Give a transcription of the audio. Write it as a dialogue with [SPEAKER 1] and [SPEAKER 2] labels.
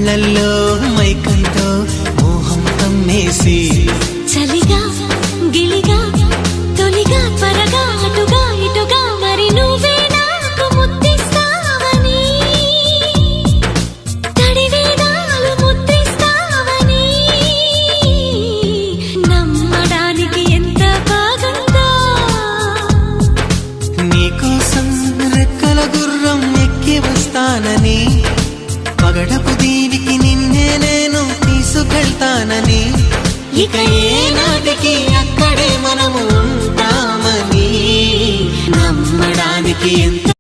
[SPEAKER 1] కళ్ళల్లో మైకంతో మోహం కమ్మేసి
[SPEAKER 2] చలిగా గిలిగా తొలిగా త్వరగా అటుగా ఇటుగా మరి నువ్వే నాకు ముద్దిస్తావని తడివేదాలు ముద్దిస్తావని నమ్మడానికి ఎంత బాగుందో
[SPEAKER 1] నీకోసం రెక్కల గుర్రం ఎక్కి వస్తానని పగడపు దీనికి నిన్నే నేను తీసుకెళ్తానని ఇక ఏ నాటికి అక్కడే మనము ఉంటామని నమ్మడానికి ఎంత